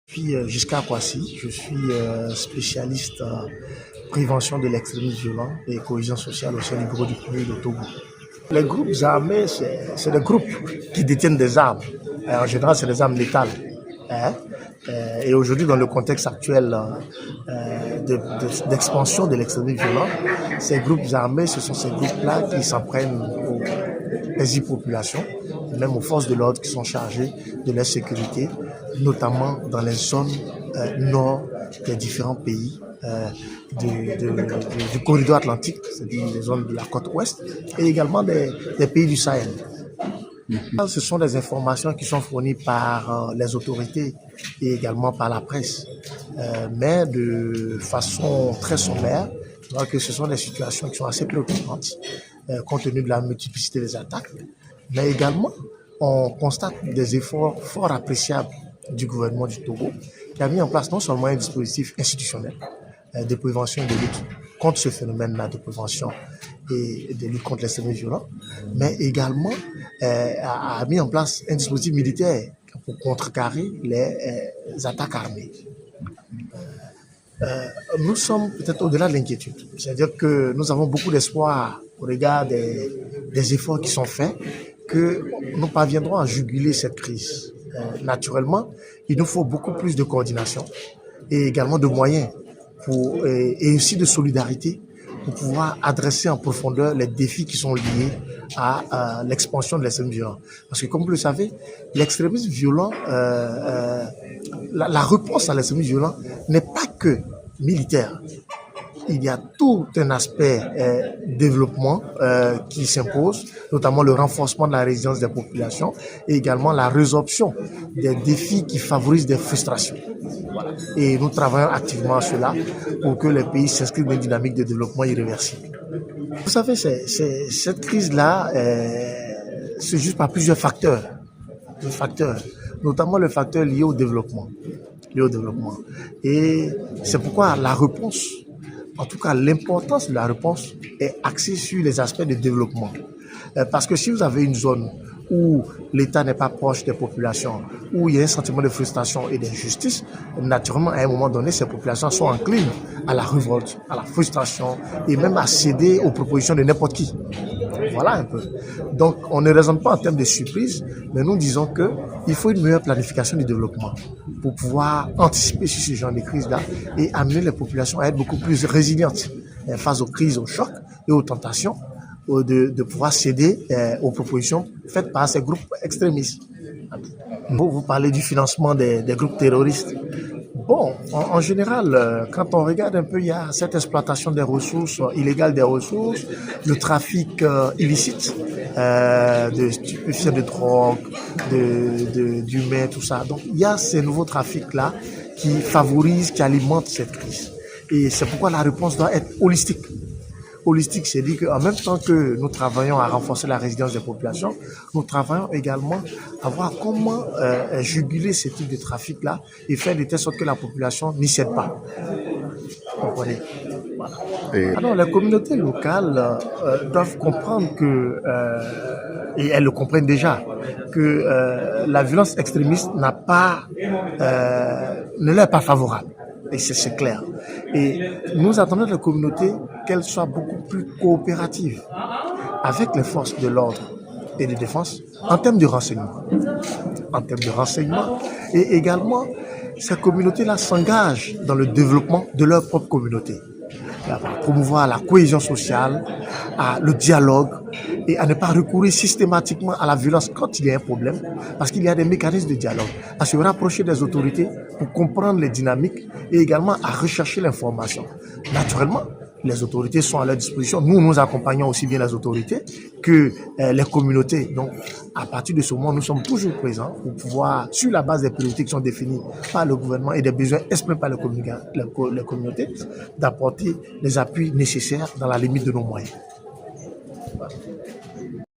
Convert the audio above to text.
Je suis Giscard Kwasi, je suis spécialiste prévention de l'extrémisme violent et cohésion sociale au sein du bureau du Premier de Togo. Les groupes armés, c'est des groupes qui détiennent des armes. En général, c'est des armes létales. Hein. Et aujourd'hui, dans le contexte actuel d'expansion de l'extrémisme violent, ces groupes armés, ce sont ces groupes-là qui s'en prennent aux paisibles populations, même aux forces de l'ordre qui sont chargées de leur sécurité, notamment dans les zones nord des différents pays du corridor atlantique, c'est-à-dire les zones de la côte ouest, et également des pays du Sahel. Ce sont des informations qui sont fournies par les autorités et également par la presse, mais de façon très sommaire, donc que ce sont des situations qui sont assez préoccupantes compte tenu de la multiplicité des attaques, mais également on constate des efforts fort appréciables du gouvernement du Togo qui a mis en place non seulement un dispositif institutionnel de prévention et de lutte contre ce phénomène-là de prévention et de lutte contre l'extrémisme violent, mais également a mis en place un dispositif militaire pour contrecarrer les attaques armées. Nous sommes peut-être au-delà de l'inquiétude. C'est-à-dire que nous avons beaucoup d'espoir au regard des efforts qui sont faits que nous parviendrons à juguler cette crise. Naturellement, il nous faut beaucoup plus de coordination et également de moyens et aussi de solidarité pour pouvoir adresser en profondeur les défis qui sont liés à l'expansion de l'extrémisme violent. Parce que comme vous le savez, l'extrémisme violent, la réponse à l'extrémisme violent n'est pas que militaire. Il y a tout un aspect développement qui s'impose, notamment le renforcement de la résilience des populations et également la résorption des défis qui favorisent des frustrations. Voilà. Et nous travaillons activement à cela pour que les pays s'inscrivent dans une dynamique de développement irréversible. Vous savez, cette crise-là se juge par plusieurs facteurs, notamment le facteur lié au développement. Et c'est pourquoi la réponse, en tout cas l'importance de la réponse, est axée sur les aspects de développement. Parce que si vous avez une zone où l'État n'est pas proche des populations, où il y a un sentiment de frustration et d'injustice, naturellement, à un moment donné, ces populations sont enclines à la révolte, à la frustration et même à céder aux propositions de n'importe qui. Voilà un peu. Donc, on ne raisonne pas en termes de surprise, mais nous disons qu'il faut une meilleure planification du développement pour pouvoir anticiper sur ce genre de crise-là et amener les populations à être beaucoup plus résilientes face aux crises, aux chocs et aux tentations de pouvoir céder aux propositions faites par ces groupes extrémistes. Vous parlez du financement des groupes terroristes. Bon, en général, quand on regarde un peu, il y a cette exploitation des ressources illégales des ressources, le trafic illicite de stupéfiants, de drogue, d'humains, tout ça. Donc, il y a ces nouveaux trafics-là qui favorisent, qui alimentent cette crise. Et c'est pourquoi la réponse doit être holistique. Holistique, c'est-à-dire qu'en même temps que nous travaillons à renforcer la résilience des populations, nous travaillons également à voir comment juguler ce type de trafic-là et faire de telle sorte que la population n'y cède pas. Vous comprenez? Voilà. Alors, les communautés locales doivent comprendre et elles le comprennent déjà, que la violence extrémiste ne leur est pas favorable. Et c'est clair. Et nous attendons de la communauté qu'elle soit beaucoup plus coopérative avec les forces de l'ordre et de défense en termes de renseignement. Et également, ces communautés-là s'engagent dans le développement de leur propre communauté. À promouvoir la cohésion sociale, le dialogue et à ne pas recourir systématiquement à la violence quand il y a un problème, parce qu'il y a des mécanismes de dialogue, à se rapprocher des autorités pour comprendre les dynamiques et également à rechercher l'information. Naturellement, les autorités sont à leur disposition. Nous accompagnons aussi bien les autorités que les communautés. Donc, à partir de ce moment, nous sommes toujours présents pour pouvoir, sur la base des priorités qui sont définies par le gouvernement et des besoins exprimés par les communautés, d'apporter les appuis nécessaires dans la limite de nos moyens. Voilà.